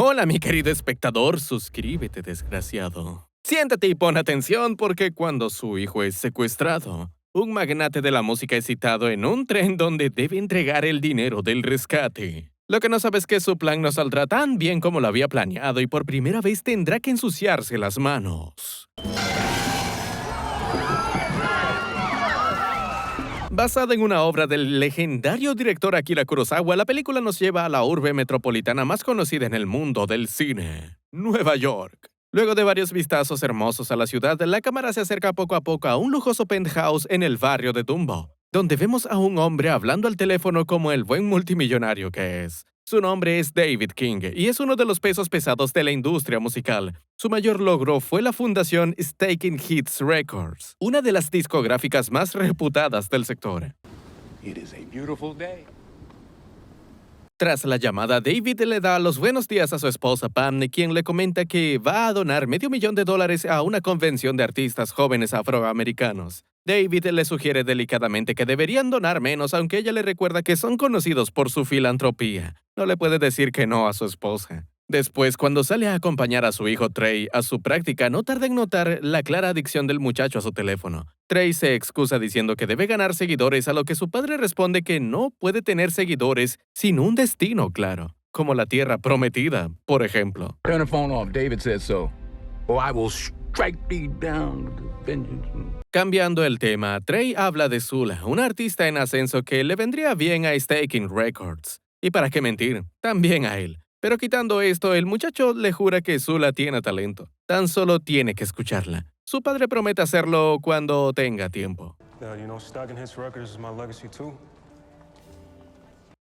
Hola, mi querido espectador, suscríbete, desgraciado. Siéntate y pon atención porque cuando su hijo es secuestrado, un magnate de la música es citado en un tren donde debe entregar el dinero del rescate. Lo que no sabe es que su plan no saldrá tan bien como lo había planeado y por primera vez tendrá que ensuciarse las manos. Basada en una obra del legendario director Akira Kurosawa, la película nos lleva a la urbe metropolitana más conocida en el mundo del cine, Nueva York. Luego de varios vistazos hermosos a la ciudad, la cámara se acerca poco a poco a un lujoso penthouse en el barrio de Dumbo, donde vemos a un hombre hablando al teléfono como el buen multimillonario que es. Su nombre es David King y es uno de los pesos pesados de la industria musical. Su mayor logro fue la fundación Staking Hits Records, una de las discográficas más reputadas del sector. It is a beautiful day. Tras la llamada, David le da los buenos días a su esposa Pam, quien le comenta que va a donar $500,000 a una convención de artistas jóvenes afroamericanos. David le sugiere delicadamente que deberían donar menos, aunque ella le recuerda que son conocidos por su filantropía. No le puede decir que no a su esposa. Después, cuando sale a acompañar a su hijo Trey a su práctica, no tarda en notar la clara adicción del muchacho a su teléfono. Trey se excusa diciendo que debe ganar seguidores, a lo que su padre responde que no puede tener seguidores sin un destino claro, como la tierra prometida, por ejemplo. Turn the phone off. David said so. Or I will strike thee down with vengeance. Cambiando el tema, Trey habla de Zula, una artista en ascenso que le vendría bien a Staking Records. Y para qué mentir, también a él. Pero quitando esto, el muchacho le jura que Zula tiene talento. Tan solo tiene que escucharla. Su padre promete hacerlo cuando tenga tiempo. Stacking Hits Records is my legacy too.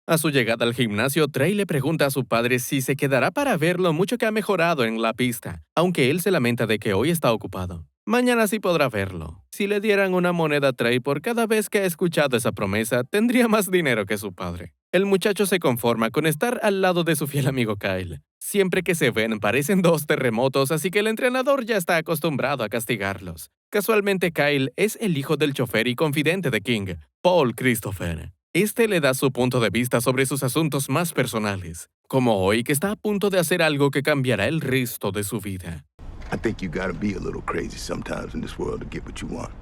A su llegada al gimnasio, Trey le pregunta a su padre si se quedará para ver lo mucho que ha mejorado en la pista, aunque él se lamenta de que hoy está ocupado. Mañana sí podrá verlo. Si le dieran una moneda a Trey por cada vez que ha escuchado esa promesa, tendría más dinero que su padre. El muchacho se conforma con estar al lado de su fiel amigo Kyle. Siempre que se ven, parecen dos terremotos, así que el entrenador ya está acostumbrado a castigarlos. Casualmente, Kyle es el hijo del chofer y confidente de King, Paul Christopher. Este le da su punto de vista sobre sus asuntos más personales, como hoy que está a punto de hacer algo que cambiará el resto de su vida. I think you gotta be a little crazy sometimes in this world to get what you want.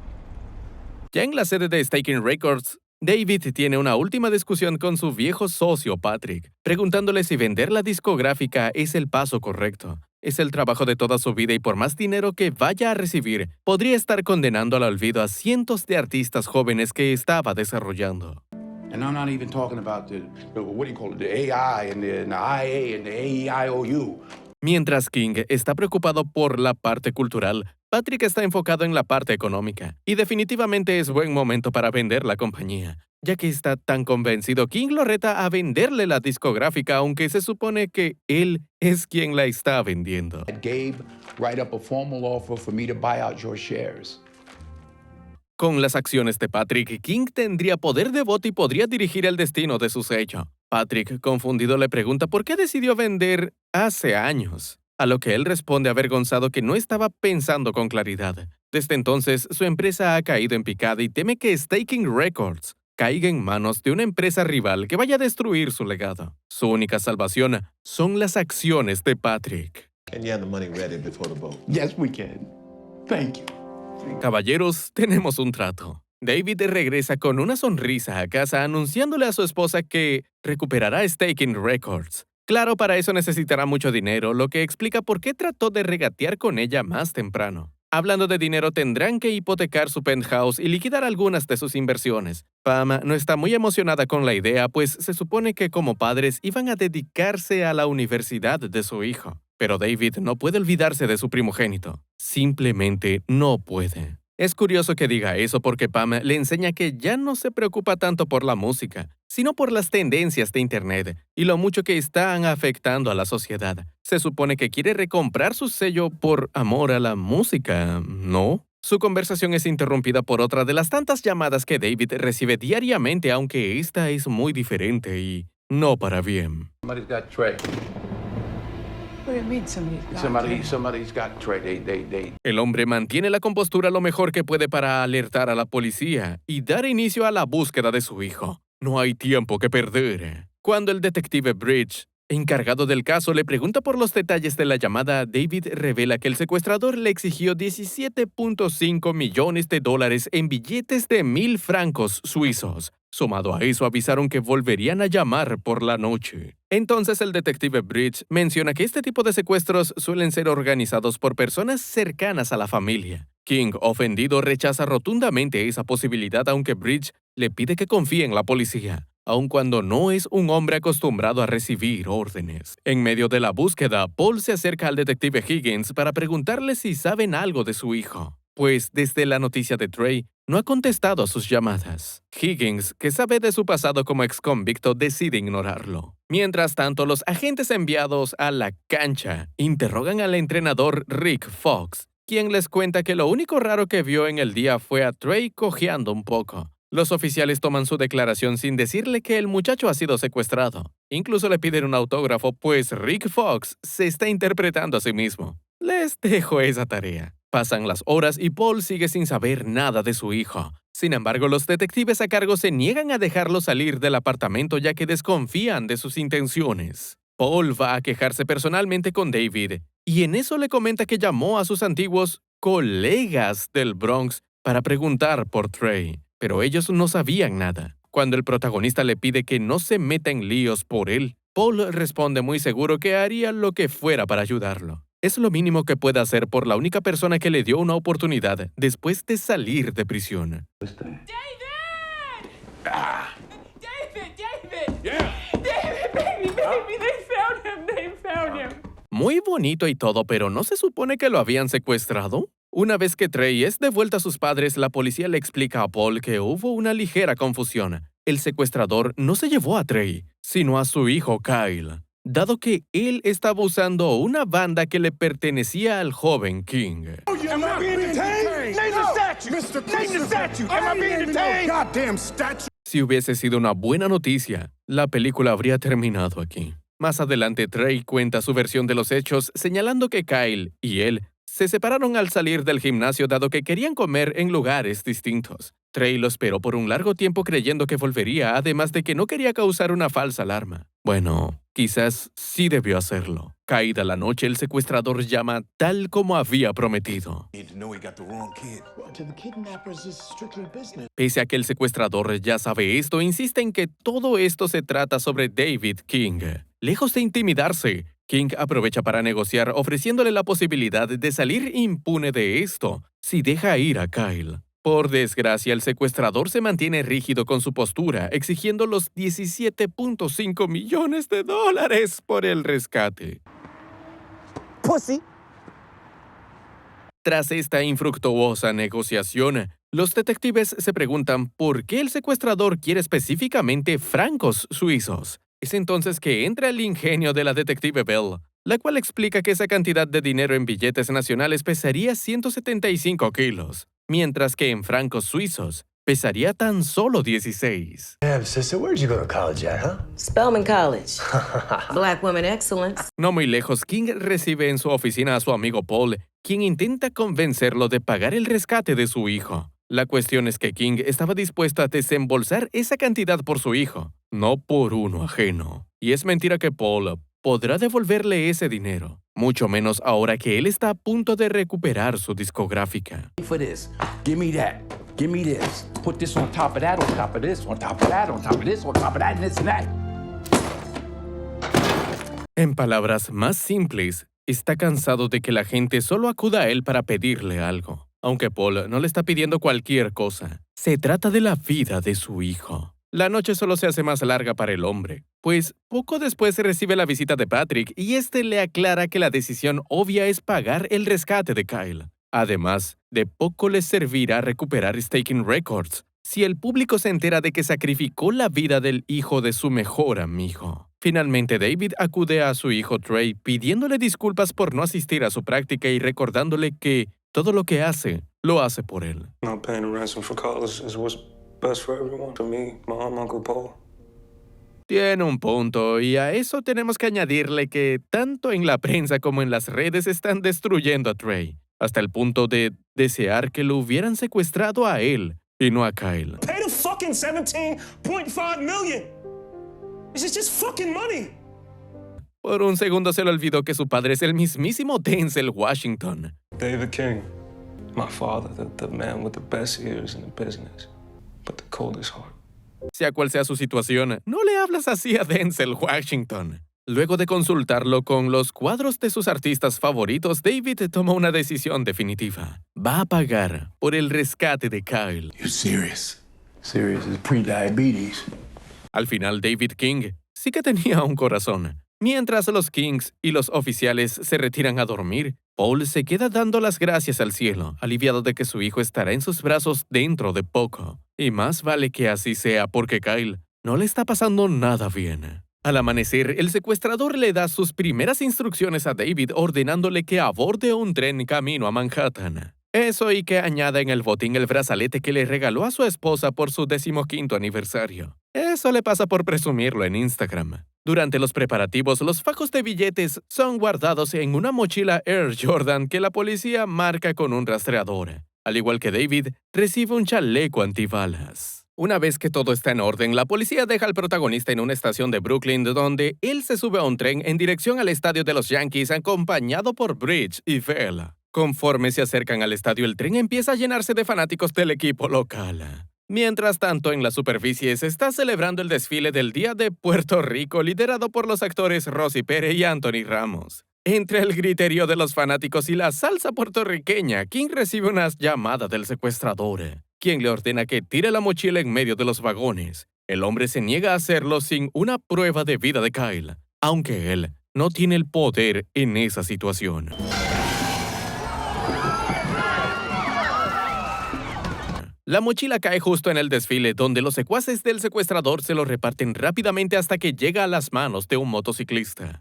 Ya en la sede de Staking Records, David tiene una última discusión con su viejo socio Patrick, preguntándole si vender la discográfica es el paso correcto. Es el trabajo de toda su vida y por más dinero que vaya a recibir, podría estar condenando al olvido a cientos de artistas jóvenes que estaba desarrollando. And I'm not even talking about what do you call it, the AI and the IA and the AEIOU. Mientras King está preocupado por la parte cultural, Patrick está enfocado en la parte económica. Y definitivamente es buen momento para vender la compañía, ya que está tan convencido. King lo reta a venderle la discográfica, aunque se supone que él es quien la está vendiendo. Gabe write up a formal offer for me to buy out your shares. Con las acciones de Patrick, King tendría poder de voto y podría dirigir el destino de su sello. Patrick, confundido, le pregunta por qué decidió vender hace años, a lo que él responde avergonzado que no estaba pensando con claridad. Desde entonces, su empresa ha caído en picada y teme que Staking Records caiga en manos de una empresa rival que vaya a destruir su legado. Su única salvación son las acciones de Patrick. Can you have the money ready before the vote? Yes, we can. Thank you. Caballeros, tenemos un trato. David regresa con una sonrisa a casa anunciándole a su esposa que recuperará Staking Records. Claro, para eso necesitará mucho dinero, lo que explica por qué trató de regatear con ella más temprano. Hablando de dinero, tendrán que hipotecar su penthouse y liquidar algunas de sus inversiones. Pam no está muy emocionada con la idea, pues se supone que como padres iban a dedicarse a la universidad de su hijo. Pero David no puede olvidarse de su primogénito. Simplemente no puede. Es curioso que diga eso porque Pam le enseña que ya no se preocupa tanto por la música, sino por las tendencias de Internet y lo mucho que están afectando a la sociedad. Se supone que quiere recomprar su sello por amor a la música, ¿no? Su conversación es interrumpida por otra de las tantas llamadas que David recibe diariamente, aunque esta es muy diferente y no para bien. Somebody's got Trey. What do you mean Somebody's got Trey. They. El hombre mantiene la compostura lo mejor que puede para alertar a la policía y dar inicio a la búsqueda de su hijo. No hay tiempo que perder. Cuando el detective Bridge Encargado del caso, le pregunta por los detalles de la llamada. David revela que el secuestrador le exigió $17.5 millones en billetes de 1,000 francos suizos. Sumado a eso, avisaron que volverían a llamar por la noche. Entonces el detective Bridge menciona que este tipo de secuestros suelen ser organizados por personas cercanas a la familia. King, ofendido, rechaza rotundamente esa posibilidad, aunque Bridge le pide que confíe en la policía, aun cuando no es un hombre acostumbrado a recibir órdenes. En medio de la búsqueda, Paul se acerca al detective Higgins para preguntarle si saben algo de su hijo, pues desde la noticia de Trey no ha contestado a sus llamadas. Higgins, que sabe de su pasado como exconvicto, decide ignorarlo. Mientras tanto, los agentes enviados a la cancha interrogan al entrenador Rick Fox, quien les cuenta que lo único raro que vio en el día fue a Trey cojeando un poco. Los oficiales toman su declaración sin decirle que el muchacho ha sido secuestrado. Incluso le piden un autógrafo, pues Rick Fox se está interpretando a sí mismo. Les dejo esa tarea. Pasan las horas y Paul sigue sin saber nada de su hijo. Sin embargo, los detectives a cargo se niegan a dejarlo salir del apartamento ya que desconfían de sus intenciones. Paul va a quejarse personalmente con David, y en eso le comenta que llamó a sus antiguos colegas del Bronx para preguntar por Trey, pero ellos no sabían nada. Cuando el protagonista le pide que no se meta en líos por él, Paul responde muy seguro que haría lo que fuera para ayudarlo. Es lo mínimo que puede hacer por la única persona que le dio una oportunidad después de salir de prisión. David! They found him. Muy bonito y todo, pero ¿no se supone que lo habían secuestrado? Una vez que Trey es devuelta a sus padres, la policía le explica a Paul que hubo una ligera confusión. El secuestrador no se llevó a Trey, sino a su hijo Kyle, dado que él estaba usando una banda que le pertenecía al joven King. Si hubiese sido una buena noticia, la película habría terminado aquí. Más adelante, Trey cuenta su versión de los hechos, señalando que Kyle y él se separaron al salir del gimnasio dado que querían comer en lugares distintos. Trey lo esperó por un largo tiempo creyendo que volvería, además de que no quería causar una falsa alarma. Bueno, quizás sí debió hacerlo. Caída la noche, el secuestrador llama tal como había prometido. Pese a que el secuestrador ya sabe esto, insiste en que todo esto se trata sobre David King. Lejos de intimidarse, King aprovecha para negociar, ofreciéndole la posibilidad de salir impune de esto si deja ir a Kyle. Por desgracia, el secuestrador se mantiene rígido con su postura, exigiendo los $17.5 millones por el rescate. Pussy. Tras esta infructuosa negociación, los detectives se preguntan por qué el secuestrador quiere específicamente francos suizos. Es entonces que entra el ingenio de la detective Bell, la cual explica que esa cantidad de dinero en billetes nacionales pesaría 175 kilos, mientras que en francos suizos pesaría tan solo 16. Damn, sister, where'd you go to college at, huh? Spelman College. Black Women Excellence. No muy lejos, King recibe en su oficina a su amigo Paul, quien intenta convencerlo de pagar el rescate de su hijo. La cuestión es que King estaba dispuesto a desembolsar esa cantidad por su hijo, no por uno ajeno. Y es mentira que Paul podrá devolverle ese dinero, mucho menos ahora que él está a punto de recuperar su discográfica. For this, give me that, give me this, put this on top of that, on top of this, on top of that, on top of this, on top of that, and this and that. En palabras más simples, está cansado de que la gente solo acuda a él para pedirle algo. Aunque Paul no le está pidiendo cualquier cosa, se trata de la vida de su hijo. La noche solo se hace más larga para el hombre, pues poco después recibe la visita de Patrick y este le aclara que la decisión obvia es pagar el rescate de Kyle. Además, de poco les servirá recuperar Staking Records si el público se entera de que sacrificó la vida del hijo de su mejor amigo. Finalmente, David acude a su hijo Trey pidiéndole disculpas por no asistir a su práctica y recordándole que todo lo que hace, lo hace por él. Not paying a ransom for college is what's best for everyone. For me, Mom, Uncle Paul. Tiene un punto, y a eso tenemos que añadirle que tanto en la prensa como en las redes están destruyendo a Trey, hasta el punto de desear que lo hubieran secuestrado a él y no a Kyle. Pay the fucking $17.5 million. This is just fucking money. Por un segundo se le olvidó que su padre es el mismísimo Denzel Washington. David King, my father, the man with the best ears in the business, but the coldest heart. Sea cual sea su situación, no le hablas así a Denzel Washington. Luego de consultarlo con los cuadros de sus artistas favoritos, David tomó una decisión definitiva. Va a pagar por el rescate de Kyle. You serious? Serious is pre-diabetes. Al final, David King sí que tenía un corazón. Mientras los Kings y los oficiales se retiran a dormir, Paul se queda dando las gracias al cielo, aliviado de que su hijo estará en sus brazos dentro de poco. Y más vale que así sea porque Kyle no le está pasando nada bien. Al amanecer, el secuestrador le da sus primeras instrucciones a David ordenándole que aborde un tren camino a Manhattan. Eso y que añada en el botín el brazalete que le regaló a su esposa por su 15º aniversario. Eso le pasa por presumirlo en Instagram. Durante los preparativos, los fajos de billetes son guardados en una mochila Air Jordan que la policía marca con un rastreador. Al igual que David, recibe un chaleco antibalas. Una vez que todo está en orden, la policía deja al protagonista en una estación de Brooklyn donde él se sube a un tren en dirección al estadio de los Yankees acompañado por Bridge y Vela. Conforme se acercan al estadio, el tren empieza a llenarse de fanáticos del equipo local. Mientras tanto, en la superficie se está celebrando el desfile del Día de Puerto Rico liderado por los actores Rosy Pérez y Anthony Ramos. Entre el griterío de los fanáticos y la salsa puertorriqueña, King recibe una llamada del secuestrador, quien le ordena que tire la mochila en medio de los vagones. El hombre se niega a hacerlo sin una prueba de vida de Kyle, aunque él no tiene el poder en esa situación. La mochila cae justo en el desfile, donde los secuaces del secuestrador se lo reparten rápidamente hasta que llega a las manos de un motociclista.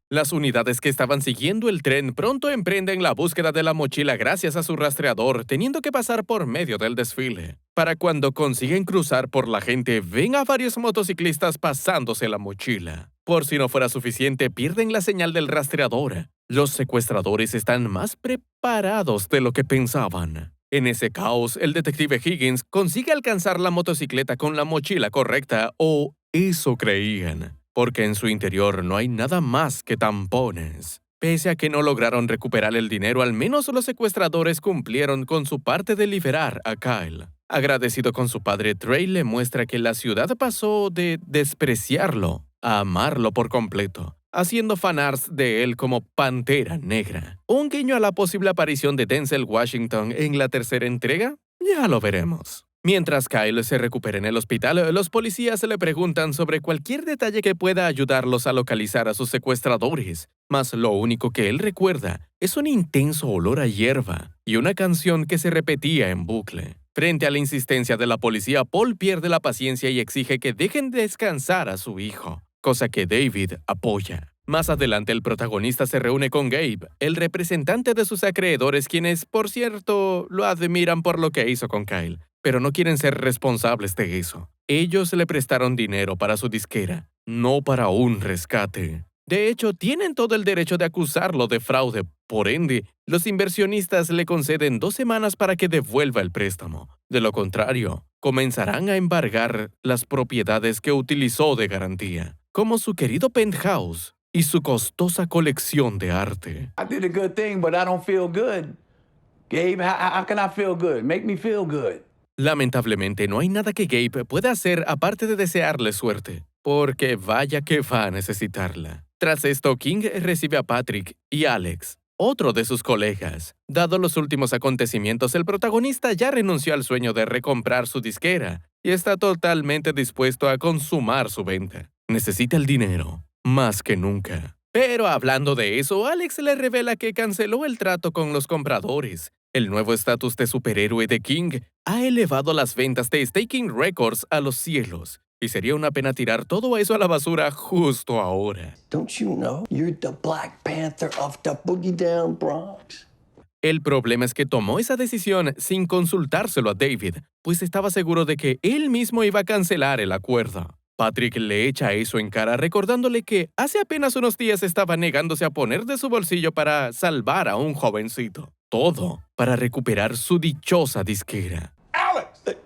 Las unidades que estaban siguiendo el tren pronto emprenden la búsqueda de la mochila gracias a su rastreador, teniendo que pasar por medio del desfile. Para cuando consiguen cruzar por la gente, ven a varios motociclistas pasándose la mochila. Por si no fuera suficiente, pierden la señal del rastreador. Los secuestradores están más preparados de lo que pensaban. En ese caos, el detective Higgins consigue alcanzar la motocicleta con la mochila correcta, o eso creían, porque en su interior no hay nada más que tampones. Pese a que no lograron recuperar el dinero, al menos los secuestradores cumplieron con su parte de liberar a Kyle. Agradecido con su padre, Trey le muestra que la ciudad pasó de despreciarlo a amarlo por completo, haciendo fanarts de él como Pantera Negra. ¿Un guiño a la posible aparición de Denzel Washington en la tercera entrega? Ya lo veremos. Mientras Kyle se recupera en el hospital, los policías le preguntan sobre cualquier detalle que pueda ayudarlos a localizar a sus secuestradores, mas lo único que él recuerda es un intenso olor a hierba y una canción que se repetía en bucle. Frente a la insistencia de la policía, Paul pierde la paciencia y exige que dejen descansar a su hijo, cosa que David apoya. Más adelante, el protagonista se reúne con Gabe, el representante de sus acreedores, quienes, por cierto, lo admiran por lo que hizo con Kyle, pero no quieren ser responsables de eso. Ellos le prestaron dinero para su disquera, no para un rescate. De hecho, tienen todo el derecho de acusarlo de fraude. Por ende, los inversionistas le conceden 2 semanas para que devuelva el préstamo. De lo contrario, comenzarán a embargar las propiedades que utilizó de garantía, como su querido penthouse y su costosa colección de arte. I did a good thing, but I don't feel good. Gabe, how can I feel good? Make me feel good. Lamentablemente, no hay nada que Gabe pueda hacer aparte de desearle suerte, porque vaya que va a necesitarla. Tras esto, King recibe a Patrick y Alex, otro de sus colegas. Dado los últimos acontecimientos, el protagonista ya renunció al sueño de recomprar su disquera y está totalmente dispuesto a consumar su venta. Necesita el dinero, más que nunca. Pero hablando de eso, Alex le revela que canceló el trato con los compradores. El nuevo estatus de superhéroe de King ha elevado las ventas de Staking Records a los cielos, y sería una pena tirar todo eso a la basura justo ahora. Don't you know you're the Black Panther of the Boogie Down Bronx? El problema es que tomó esa decisión sin consultárselo a David, pues estaba seguro de que él mismo iba a cancelar el acuerdo. Patrick le echa eso en cara recordándole que hace apenas unos días estaba negándose a poner de su bolsillo para salvar a un jovencito. Todo para recuperar su dichosa disquera. Alex!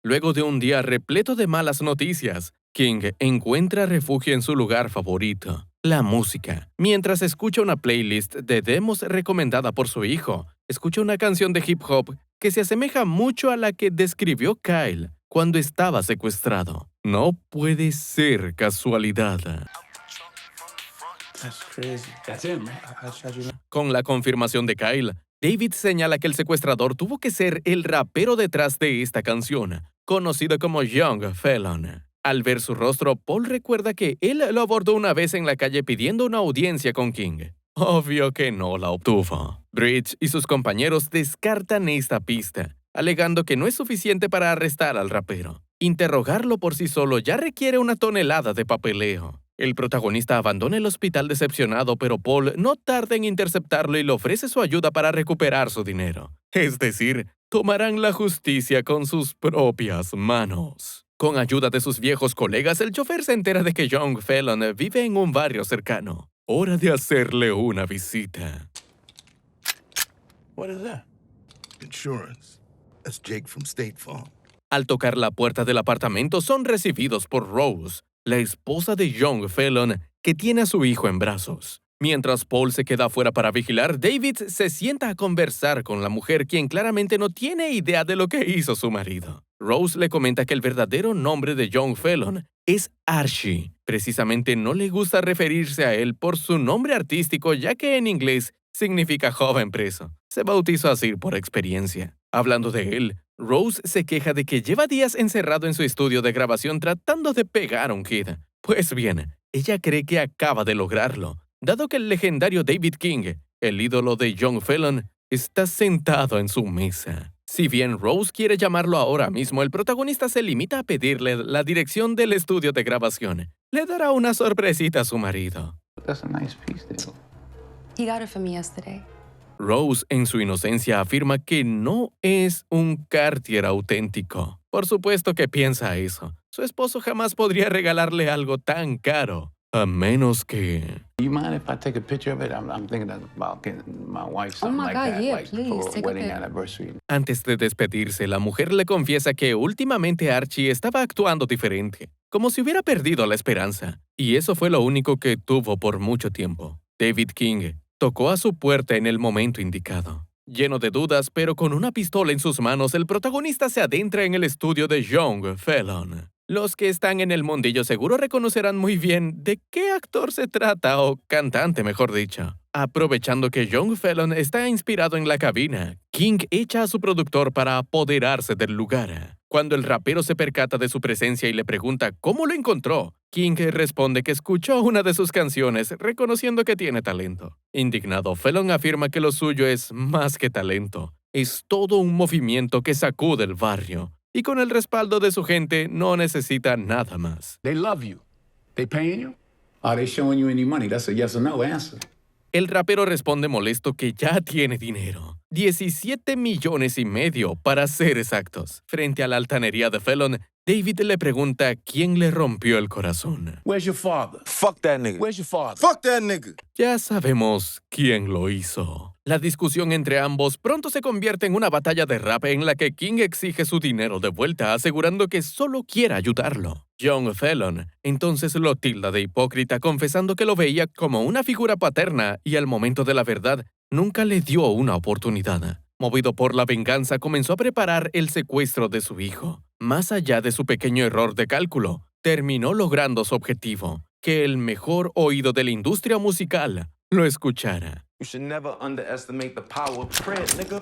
Luego de un día repleto de malas noticias, King encuentra refugio en su lugar favorito, la música. Mientras escucha una playlist de demos recomendada por su hijo, escucha una canción de hip hop que se asemeja mucho a la que describió Kyle cuando estaba secuestrado. No puede ser casualidad. That's crazy. That's him, man. How'd you know? Con la confirmación de Kyle, David señala que el secuestrador tuvo que ser el rapero detrás de esta canción, conocido como Young Felon. Al ver su rostro, Paul recuerda que él lo abordó una vez en la calle pidiendo una audiencia con King. Obvio que no la obtuvo. Bridge y sus compañeros descartan esta pista, alegando que no es suficiente para arrestar al rapero. Interrogarlo por sí solo ya requiere una tonelada de papeleo. El protagonista abandona el hospital decepcionado, pero Paul no tarda en interceptarlo y le ofrece su ayuda para recuperar su dinero. Es decir, tomarán la justicia con sus propias manos. Con ayuda de sus viejos colegas, el chofer se entera de que Young Felon vive en un barrio cercano. Hora de hacerle una visita. What is that? Insurance. That's Jake from State Farm. Al tocar la puerta del apartamento, son recibidos por Rose, la esposa de Young Felon, que tiene a su hijo en brazos. Mientras Paul se queda afuera para vigilar, David se sienta a conversar con la mujer, quien claramente no tiene idea de lo que hizo su marido. Rose le comenta que el verdadero nombre de Young Felon es Archie. Precisamente no le gusta referirse a él por su nombre artístico, ya que en inglés significa joven preso. Se bautizó así por experiencia. Hablando de él, Rose se queja de que lleva días encerrado en su estudio de grabación tratando de pegar un hit. Pues bien, ella cree que acaba de lograrlo, dado que el legendario David King, el ídolo de Young Felon, está sentado en su mesa. Si bien Rose quiere llamarlo ahora mismo, el protagonista se limita a pedirle la dirección del estudio de grabación. Le dará una sorpresita a su marido. That's a nice piece there. He got it from me yesterday. Rose, en su inocencia, afirma que no es un Cartier auténtico. Por supuesto que piensa eso. Su esposo jamás podría regalarle algo tan caro, a menos que... You mind if I take a picture of it? I'm thinking about getting my wife something my like God, that, yeah, like please, for a take a wedding pic. anniversary. Antes de despedirse, la mujer le confiesa que últimamente Archie estaba actuando diferente, como si hubiera perdido la esperanza. Y eso fue lo único que tuvo por mucho tiempo. David King tocó a su puerta en el momento indicado. Lleno de dudas, pero con una pistola en sus manos, el protagonista se adentra en el estudio de Young Felon. Los que están en el mundillo seguro reconocerán muy bien de qué actor se trata, o cantante, mejor dicho. Aprovechando que Young Felon está inspirado en la cabina, King echa a su productor para apoderarse del lugar. Cuando el rapero se percata de su presencia y le pregunta cómo lo encontró, King responde que escuchó una de sus canciones, reconociendo que tiene talento. Indignado, Felon afirma que lo suyo es más que talento. Es todo un movimiento que sacude el barrio. Y con el respaldo de su gente, no necesita nada más. They love you. They paying you? Are they showing you any money? That's a yes or no answer. El rapero responde molesto que ya tiene dinero. 17,5 millones para ser exactos. Frente a la altanería de Felon, David le pregunta quién le rompió el corazón. Where's your father? Fuck that nigga. Where's your father? Fuck that nigga. Ya sabemos quién lo hizo. La discusión entre ambos pronto se convierte en una batalla de rap en la que King exige su dinero de vuelta, asegurando que solo quiere ayudarlo. Young Felon entonces lo tilda de hipócrita, confesando que lo veía como una figura paterna y al momento de la verdad nunca le dio una oportunidad. Movido por la venganza, comenzó a preparar el secuestro de su hijo. Más allá de su pequeño error de cálculo, terminó logrando su objetivo, que el mejor oído de la industria musical lo escuchara. You should never underestimate the power of prayer, nigga.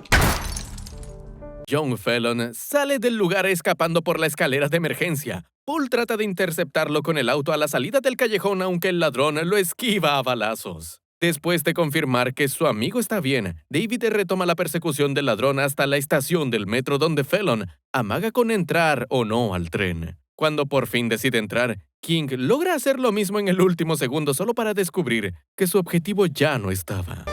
Young Felon sale del lugar escapando por la escalera de emergencia. Paul trata de interceptarlo con el auto a la salida del callejón, aunque el ladrón lo esquiva a balazos. Después de confirmar que su amigo está bien, David retoma la persecución del ladrón hasta la estación del metro, donde Felon amaga con entrar o no al tren. Cuando por fin decide entrar, King logra hacer lo mismo en el último segundo solo para descubrir que su objetivo ya no estaba.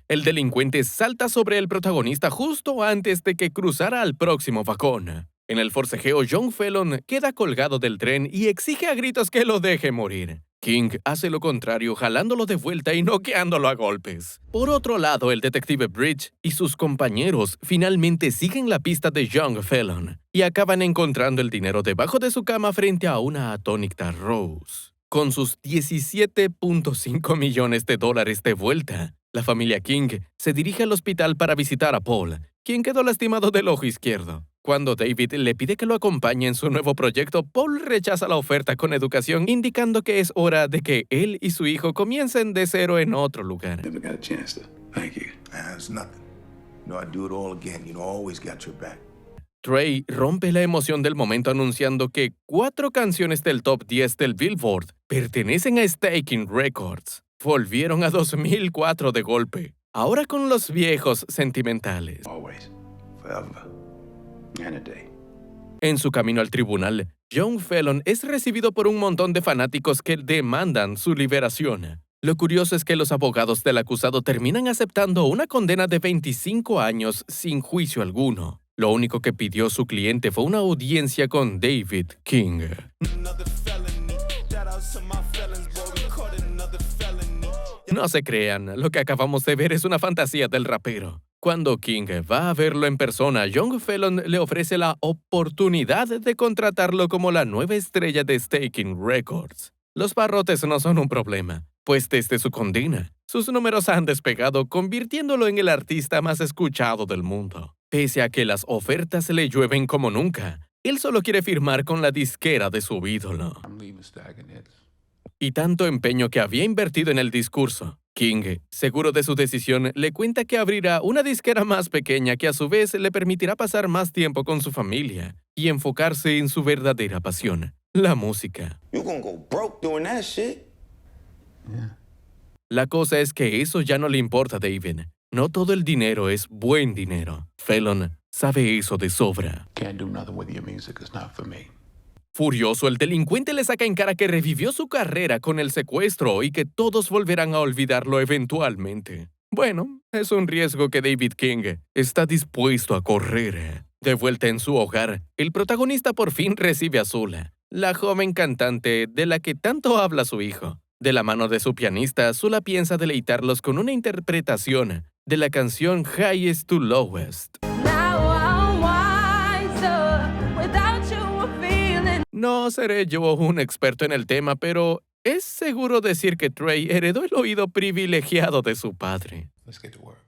El delincuente salta sobre el protagonista justo antes de que cruzara al próximo vagón. En el forcejeo, John Fallon queda colgado del tren y exige a gritos que lo deje morir. King hace lo contrario, jalándolo de vuelta y noqueándolo a golpes. Por otro lado, el detective Bridge y sus compañeros finalmente siguen la pista de John Fallon y acaban encontrando el dinero debajo de su cama frente a una atónita Rose. Con sus $17.5 millones de vuelta, la familia King se dirige al hospital para visitar a Paul, quien quedó lastimado del ojo izquierdo. Cuando David le pide que lo acompañe en su nuevo proyecto, Paul rechaza la oferta con educación, indicando que es hora de que él y su hijo comiencen de cero en otro lugar. Never got a chance to thank you. That's nothing. You know, I'd do it all again. You know, I always got your back. Trey rompe la emoción del momento anunciando que 4 canciones del top 10 del Billboard pertenecen a Staking Records. Volvieron a 2004 de golpe, ahora con los viejos sentimentales. Always. Forever. And a day. En su camino al tribunal, John Fallon es recibido por un montón de fanáticos que demandan su liberación. Lo curioso es que los abogados del acusado terminan aceptando una condena de 25 años sin juicio alguno. Lo único que pidió su cliente fue una audiencia con David King. No se crean, lo que acabamos de ver es una fantasía del rapero. Cuando King va a verlo en persona, John Fallon le ofrece la oportunidad de contratarlo como la nueva estrella de Staking Records. Los barrotes no son un problema, pues desde su condena, sus números han despegado, convirtiéndolo en el artista más escuchado del mundo. Pese a que las ofertas le llueven como nunca, él solo quiere firmar con la disquera de su ídolo. I'm leaving Stacking Hits. Y tanto empeño que había invertido en el discurso. King, seguro de su decisión, le cuenta que abrirá una disquera más pequeña que a su vez le permitirá pasar más tiempo con su familia y enfocarse en su verdadera pasión, la música. You gonna go broke doing that shit. La cosa es que eso ya no le importa a David. No todo el dinero es buen dinero. Fallon sabe eso de sobra. Can't do nothing with your music. It's not for me. Furioso, el delincuente le saca en cara que revivió su carrera con el secuestro y que todos volverán a olvidarlo eventualmente. Bueno, es un riesgo que David King está dispuesto a correr. De vuelta en su hogar, el protagonista por fin recibe a Zula, la joven cantante de la que tanto habla su hijo. De la mano de su pianista, Zula piensa deleitarlos con una interpretación de la canción Highest to Lowest. No seré yo un experto en el tema, pero es seguro decir que Trey heredó el oído privilegiado de su padre. Let's get to work.